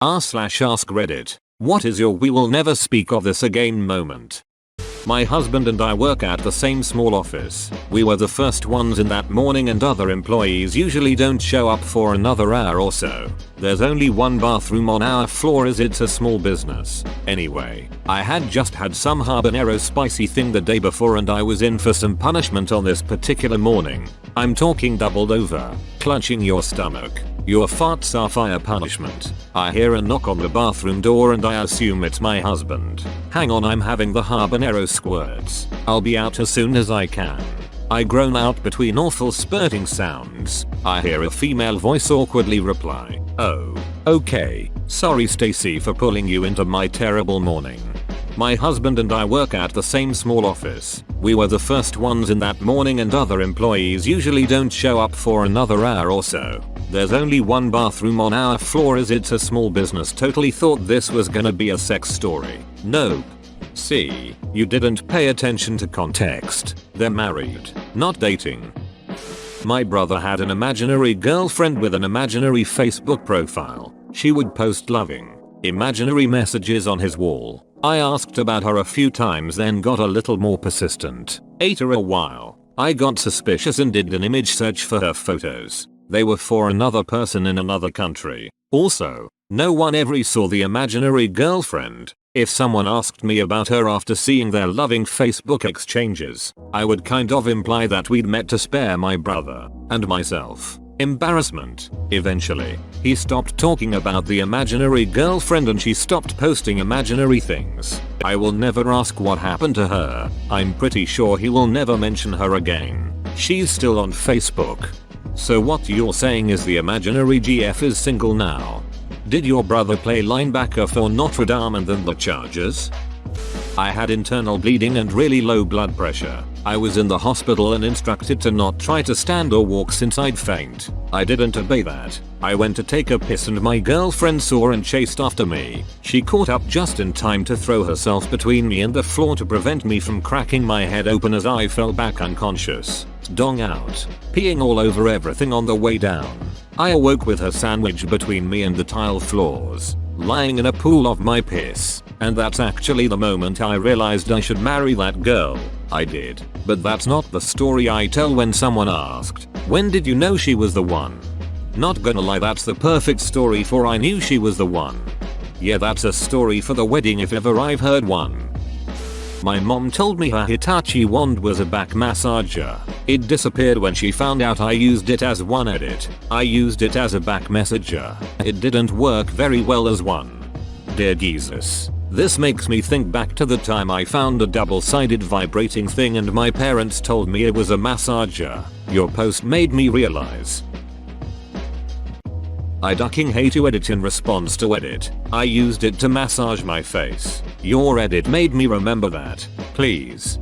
r/AskReddit. What is your "we will never speak of this again" moment? My husband and I work at the same small office. We were the first ones in that morning and other employees usually don't show up for another hour or so. There's only one bathroom on our floor as it's a small business. Anyway, I had just had some habanero spicy thing the day before and I was in for some punishment on this particular morning. I'm talking doubled over, clutching your stomach. Your farts are fire punishment. I hear a knock on the bathroom door and I assume it's my husband. Hang on, I'm having the habanero squirts. I'll be out as soon as I can. I groan out between awful spurting sounds. I hear a female voice awkwardly reply, "Oh, okay. Sorry Stacy for pulling you into my terrible morning." My husband and I work at the same small office. We were the first ones in that morning and other employees usually don't show up for another hour or so. There's only one bathroom on our floor as it's a small business. Totally thought this was gonna be a sex story. Nope. See, you didn't pay attention to context. They're married, not dating. My brother had an imaginary girlfriend with an imaginary Facebook profile. She would post loving, imaginary messages on his wall. I asked about her a few times, then got a little more persistent. After a while, I got suspicious and did an image search for her photos. They were for another person in another country. Also, no one ever saw the imaginary girlfriend. If someone asked me about her after seeing their loving Facebook exchanges, I would kind of imply that we'd met to spare my brother and myself embarrassment. Eventually, he stopped talking about the imaginary girlfriend and she stopped posting imaginary things. I will never ask what happened to her. I'm pretty sure he will never mention her again. She's still on Facebook. So what you're saying is the imaginary GF is single now? Did your brother play linebacker for Notre Dame and then the Chargers? I had internal bleeding and really low blood pressure. I was in the hospital and instructed to not try to stand or walk since I'd faint. I didn't obey that. I went to take a piss and my girlfriend saw and chased after me. She caught up just in time to throw herself between me and the floor to prevent me from cracking my head open as I fell back unconscious. Dong out, peeing all over everything on the way down. I awoke with her sandwiched between me and the tile floors, lying in a pool of my piss. And that's actually the moment I realized I should marry that girl. I did. But that's not the story I tell when someone asked, "When did you know she was the one?" Not gonna lie, that's the perfect story for "I knew she was the one." Yeah, that's a story for the wedding if ever I've heard one. My mom told me her Hitachi wand was a back massager. It disappeared when she found out I used it as one. Edit. I used it as a back messenger. It didn't work very well as one. Dear Jesus. This makes me think back to the time I found a double-sided vibrating thing and my parents told me it was a massager. Your post made me realize I ducking hate to edit in response to edit. I used it to massage my face. Your edit made me remember that. Please.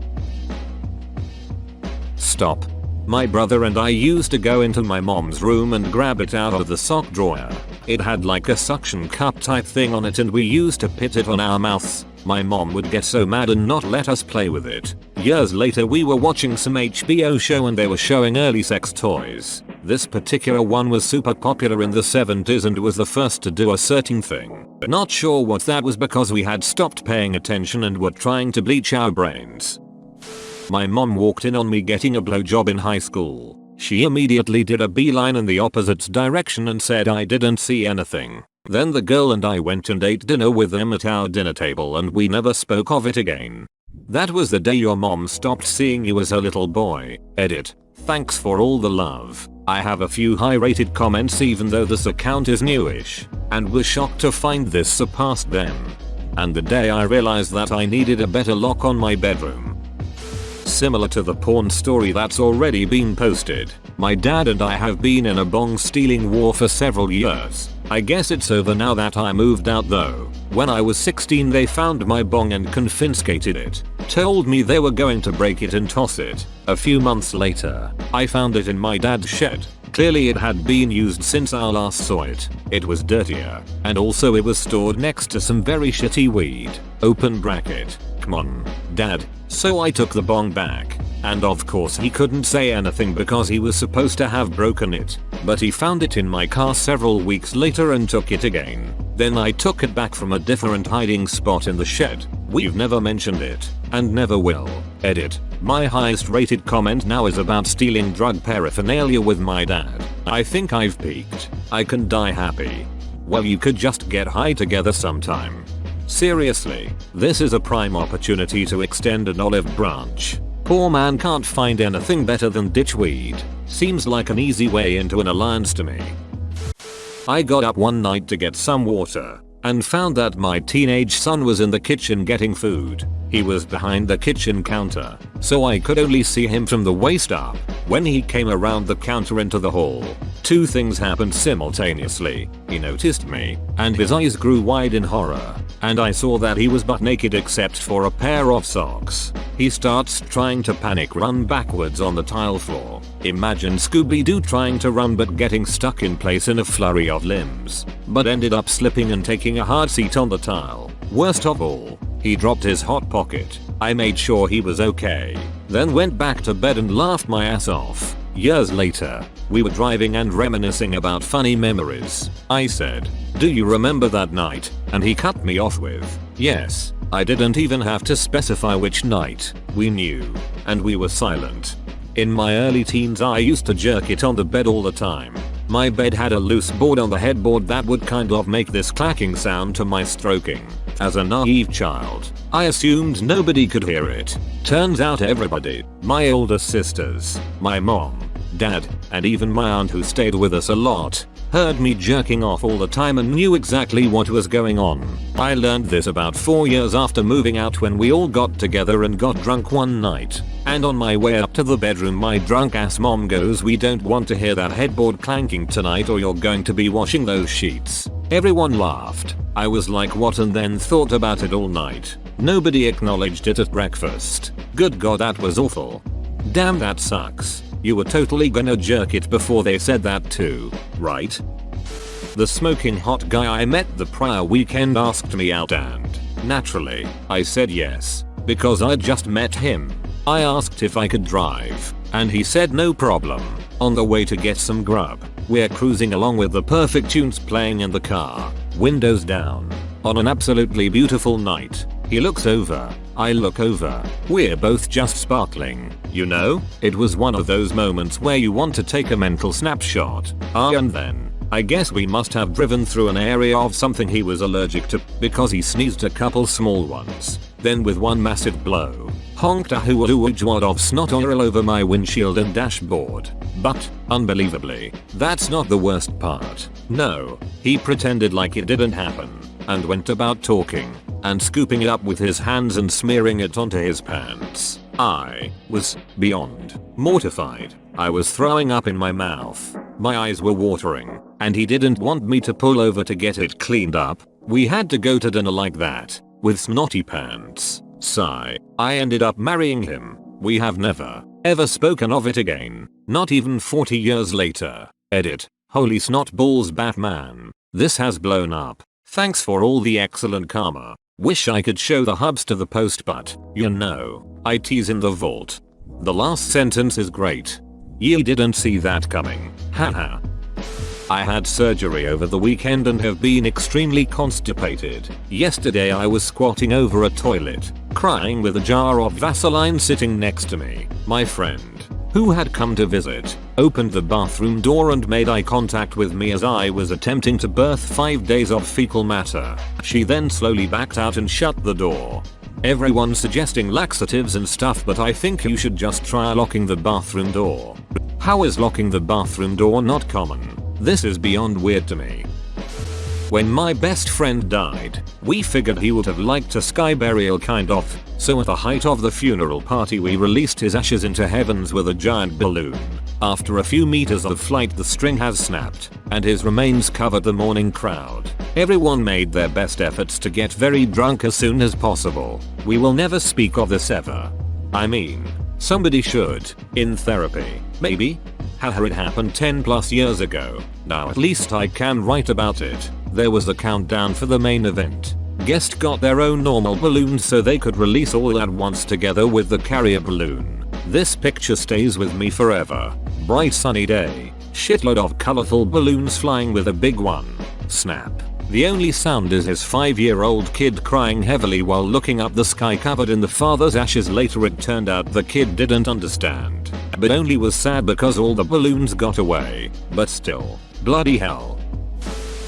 Stop. My brother and I used to go into my mom's room and grab it out of the sock drawer. It had like a suction cup type thing on it and we used to pit it on our mouths. My mom would get so mad and not let us play with it. Years later we were watching some HBO show and they were showing early sex toys. This particular one was super popular in the 70s and was the first to do a certain thing. Not sure what that was because we had stopped paying attention and were trying to bleach our brains. My mom walked in on me getting a blowjob in high school. She immediately did a beeline in the opposite direction and said I didn't see anything. Then the girl and I went and ate dinner with them at our dinner table and we never spoke of it again. That was the day your mom stopped seeing you as a little boy. Edit. Thanks for all the love. I have a few high rated comments even though this account is newish, and was shocked to find this surpassed them. And the day I realized that I needed a better lock on my bedroom. Similar to the porn story that's already been posted, my dad and I have been in a bong stealing war for several years. I guess it's over now that I moved out though. When I was 16 they found my bong and confiscated it. Told me they were going to break it and toss it. A few months later, I found it in my dad's shed. Clearly it had been used since I last saw it. It was dirtier, and also it was stored next to some very shitty weed. Open bracket. Come on, dad. So I took the bong back, and of course he couldn't say anything because he was supposed to have broken it, but he found it in my car several weeks later and took it again. Then I took it back from a different hiding spot in the shed. We've never mentioned it, and never will. Edit. My highest rated comment now is about stealing drug paraphernalia with my dad. I think I've peaked. I can die happy. Well, you could just get high together sometime. Seriously, this is a prime opportunity to extend an olive branch. Poor man can't find anything better than ditch weed. Seems like an easy way into an alliance to me. I got up one night to get some water and found that my teenage son was in the kitchen getting food. He was behind the kitchen counter, so I could only see him from the waist up. When he came around the counter into the hall, two things happened simultaneously. He noticed me, and his eyes grew wide in horror, and I saw that he was butt naked except for a pair of socks. He starts trying to panic run backwards on the tile floor. Imagine Scooby-Doo trying to run but getting stuck in place in a flurry of limbs, but ended up slipping and taking a hard seat on the tile. Worst of all, he dropped his hot pocket. I made sure he was okay, then went back to bed and laughed my ass off. Years later, we were driving and reminiscing about funny memories. I said, "Do you remember that night?" And he cut me off with, "Yes." I didn't even have to specify which night. We knew, and we were silent. In my early teens I used to jerk it on the bed all the time. My bed had a loose board on the headboard that would kind of make this clacking sound to my stroking. As a naive child, I assumed nobody could hear it. Turns out everybody. My older sisters, my mom, dad, and even my aunt who stayed with us a lot, heard me jerking off all the time and knew exactly what was going on. I learned this about 4 years after moving out when we all got together and got drunk one night. And on my way up to the bedroom my drunk ass mom goes, "We don't want to hear that headboard clanking tonight or you're going to be washing those sheets." Everyone laughed. I was like, what, and then thought about it all night. Nobody acknowledged it at breakfast. Good god, that was awful. Damn, that sucks. You were totally gonna jerk it before they said that too, right? The smoking hot guy I met the prior weekend asked me out and, naturally, I said yes, because I'd just met him. I asked if I could drive, and he said no problem. On the way to get some grub, we're cruising along with the perfect tunes playing in the car, windows down, on an absolutely beautiful night. He looks over, I look over, we're both just sparkling, you know? It was one of those moments where you want to take a mental snapshot. And then, I guess we must have driven through an area of something he was allergic to, because he sneezed a couple small ones. Then with one massive blow, honked a hoo-wad of snot oil over my windshield and dashboard. But, unbelievably, that's not the worst part. No, he pretended like it didn't happen, and went about talking, and scooping it up with his hands and smearing it onto his pants. I was beyond mortified. I was throwing up in my mouth. My eyes were watering, and he didn't want me to pull over to get it cleaned up. We had to go to dinner like that, with snotty pants. Sigh. I ended up marrying him. We have never, ever spoken of it again. Not even 40 years later. Edit. Holy snot balls, Batman. This has blown up. Thanks for all the excellent karma. Wish I could show the hubs to the post, but, you know, IT's in the vault. The last sentence is great. You didn't see that coming. Haha. I had surgery over the weekend and have been extremely constipated. Yesterday I was squatting over a toilet, crying with a jar of Vaseline sitting next to me. My friend, who had come to visit, opened the bathroom door and made eye contact with me as I was attempting to birth 5 days of fecal matter. She then slowly backed out and shut the door. Everyone's suggesting laxatives and stuff, but I think you should just try locking the bathroom door. How is locking the bathroom door not common? This is beyond weird to me. When my best friend died, we figured he would have liked a sky burial kind of, so at the height of the funeral party we released his ashes into heavens with a giant balloon. After a few meters of flight the string has snapped, and his remains covered the mourning crowd. Everyone made their best efforts to get very drunk as soon as possible. We will never speak of this ever. I mean, somebody should, in therapy, maybe? Haha, it happened 10 plus years ago. Now at least I can write about it. There was a countdown for the main event. Guest got their own normal balloons so they could release all at once together with the carrier balloon. This picture stays with me forever. Bright sunny day. Shitload of colorful balloons flying with a big one. Snap. The only sound is his 5-year-old kid crying heavily while looking up the sky covered in the father's ashes. Later it turned out the kid didn't understand, but only was sad because all the balloons got away. But still, bloody hell.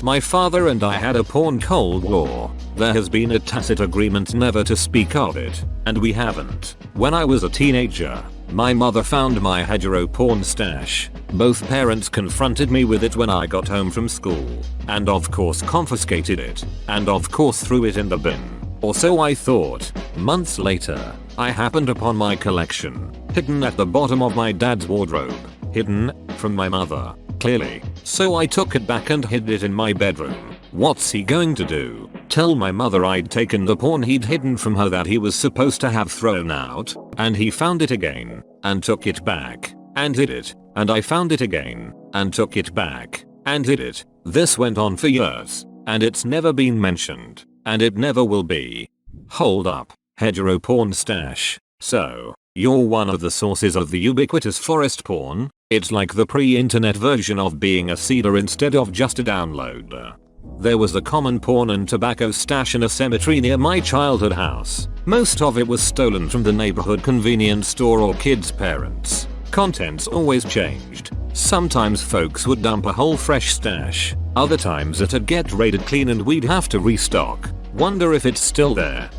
My father and I had a porn Cold War. There has been a tacit agreement never to speak of it, and we haven't. When I was a teenager, my mother found my hetero porn stash. Both parents confronted me with it when I got home from school, and of course confiscated it, and of course threw it in the bin. Or so I thought. Months later, I happened upon my collection, hidden at the bottom of my dad's wardrobe. Hidden from my mother, clearly. So I took it back and hid it in my bedroom. What's he going to do? Tell my mother I'd taken the porn he'd hidden from her that he was supposed to have thrown out, and he found it again, and took it back, and hid it, and I found it again, and took it back, and hid it. This went on for years, and it's never been mentioned, and it never will be. Hold up, hetero porn stash. So, you're one of the sources of the ubiquitous forest porn? It's like the pre-internet version of being a seeder instead of just a downloader. There was a common porn and tobacco stash in a cemetery near my childhood house. Most of it was stolen from the neighborhood convenience store or kids' parents. Contents always changed. Sometimes folks would dump a whole fresh stash. Other times it'd get raided clean and we'd have to restock. Wonder if it's still there.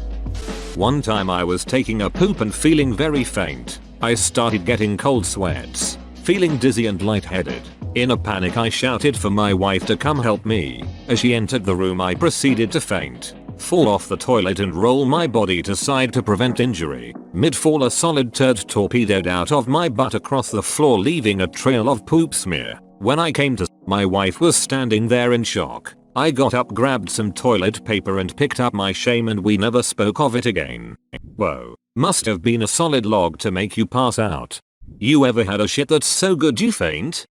One time I was taking a poop and feeling very faint. I started getting cold sweats, feeling dizzy and lightheaded. In a panic I shouted for my wife to come help me. As she entered the room I proceeded to faint, fall off the toilet and roll my body to side to prevent injury. Mid-fall a solid turd torpedoed out of my butt across the floor leaving a trail of poop smear. When I came to, my wife was standing there in shock. I got up, grabbed some toilet paper and picked up my shame, and we never spoke of it again. Whoa. Must have been a solid log to make you pass out. You ever had a shit that's so good you faint?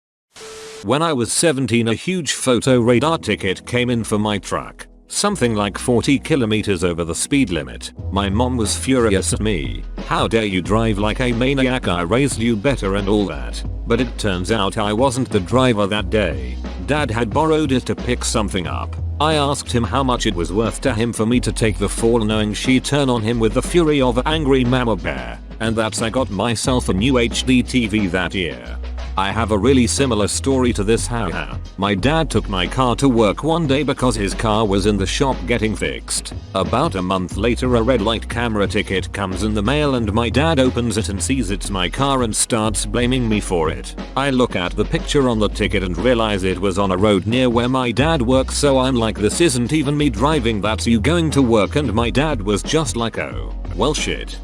When I was 17 a huge photo radar ticket came in for my truck. Something like 40 kilometers over the speed limit. My mom was furious at me. How dare you drive like a maniac, I raised you better and all that. But it turns out I wasn't the driver that day. Dad had borrowed it to pick something up. I asked him how much it was worth to him for me to take the fall, knowing she'd turn on him with the fury of an angry mama bear. And that's I got myself a new HD TV that year. I have a really similar story to this. Haha. My dad took my car to work one day because his car was in the shop getting fixed. About a month later a red light camera ticket comes in the mail and my dad opens it and sees it's my car and starts blaming me for it. I look at the picture on the ticket and realize it was on a road near where my dad works, so I'm like, this isn't even me driving, that's you going to work. And my dad was just like, oh, well shit.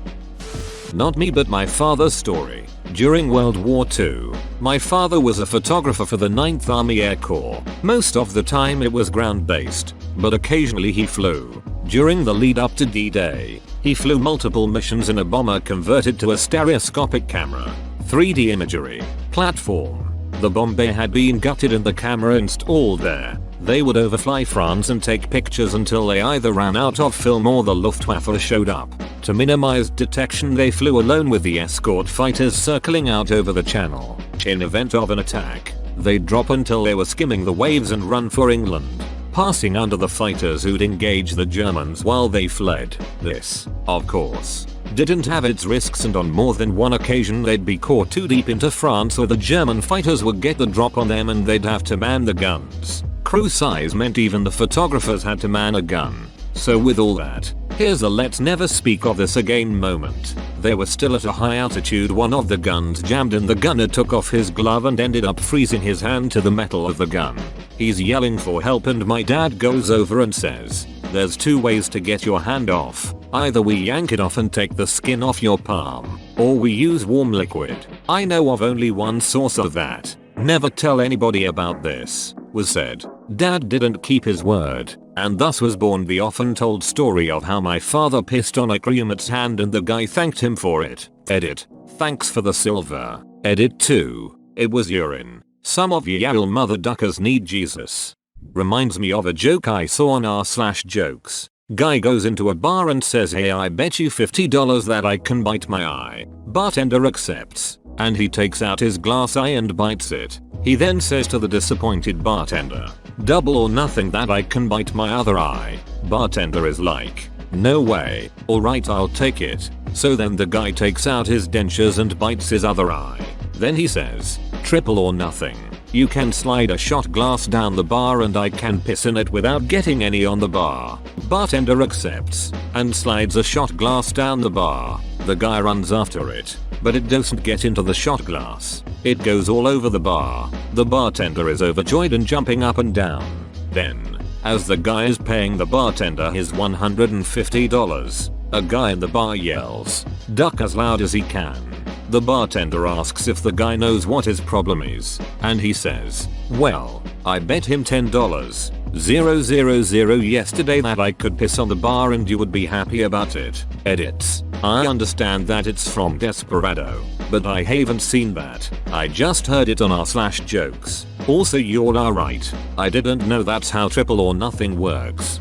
Not me, but my father's story. During World War II, my father was a photographer for the 9th Army Air Corps. Most of the time it was ground-based, but occasionally he flew. During the lead up to D-Day, he flew multiple missions in a bomber converted to a stereoscopic camera, 3D imagery, platform. The bomb bay had been gutted and the camera installed there. They would overfly France and take pictures until they either ran out of film or the Luftwaffe showed up. To minimize detection they flew alone with the escort fighters circling out over the channel. In event of an attack, they'd drop until they were skimming the waves and run for England, passing under the fighters who'd engage the Germans while they fled. This, of course, didn't have its risks, and on more than one occasion they'd be caught too deep into France or the German fighters would get the drop on them and they'd have to man the guns. Crew size meant even the photographers had to man a gun. So with all that, here's a let's never speak of this again moment. They were still at a high altitude. One of the guns jammed and the gunner took off his glove and ended up freezing his hand to the metal of the gun. He's yelling for help and my dad goes over and says, "There's two ways to get your hand off. Either we yank it off and take the skin off your palm, or we use warm liquid." I know of only one source of that. "Never tell anybody about this," was said. Dad didn't keep his word, and thus was born the often told story of how my father pissed on a crewmate's hand and the guy thanked him for it. Edit. Thanks for the silver. Edit 2. It was urine. Some of y'all mother duckers need Jesus. Reminds me of a joke I saw on r/jokes. Guy goes into a bar and says, hey, I bet you $50 that I can bite my eye. Bartender accepts, and he takes out his glass eye and bites it. He then says to the disappointed bartender, double or nothing that I can bite my other eye. Bartender is like, no way. Alright, I'll take it. So then the guy takes out his dentures and bites his other eye. Then he says, triple or nothing. You can slide a shot glass down the bar and I can piss in it without getting any on the bar. Bartender accepts and slides a shot glass down the bar. The guy runs after it, but it doesn't get into the shot glass. It goes all over the bar. The bartender is overjoyed and jumping up and down. Then, as the guy is paying the bartender his $150, a guy in the bar yells, duck as loud as he can. The bartender asks if the guy knows what his problem is, and he says, well, I bet him $10. 000 yesterday that I could piss on the bar and you would be happy about it. Edits. I understand that it's from Desperado, but I haven't seen that. I just heard it on r/jokes. Also, you all are right. I didn't know that's how triple or nothing works.